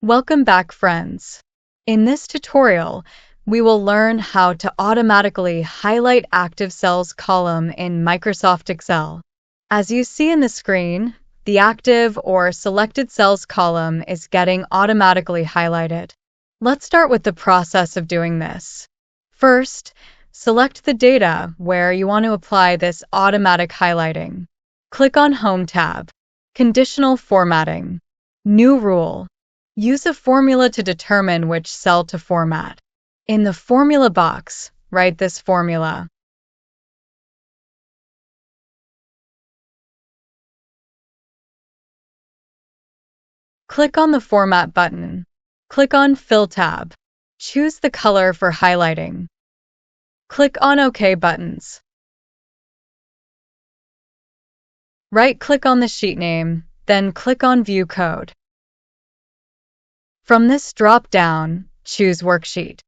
Welcome back, friends. In this tutorial, we will learn how to automatically highlight active cells column in Microsoft Excel. As you see in the screen, the active or selected cells column is getting automatically highlighted. Let's start with the process of doing this. First, select the data where you want to apply this automatic highlighting. Click on Home tab, Conditional Formatting, New Rule. Use a formula to determine which cell to format. In the formula box, write this formula. Click on the Format button. Click on Fill tab. Choose the color for highlighting. Click on OK buttons. Right-click on the sheet name, then click on View Code. From this drop-down, choose Worksheet.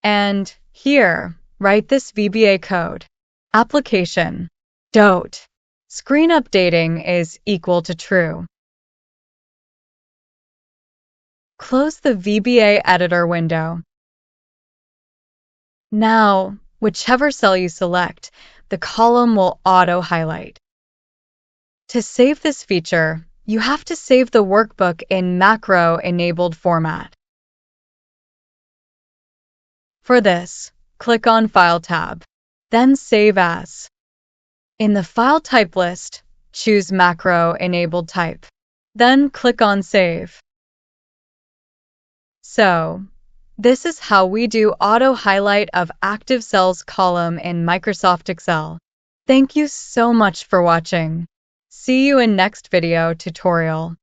And here, write this VBA code. Application. Dot. Screen updating is equal to true. Close the VBA editor window. Now, whichever cell you select, the column will auto-highlight. To save this feature, you have to save the workbook in macro-enabled format. For this, click on File tab, then Save As. In the File Type list, choose Macro-Enabled Type, then click on Save. So, this is how we do auto-highlight of active cells column in Microsoft Excel. Thank you so much for watching. See you in next video tutorial.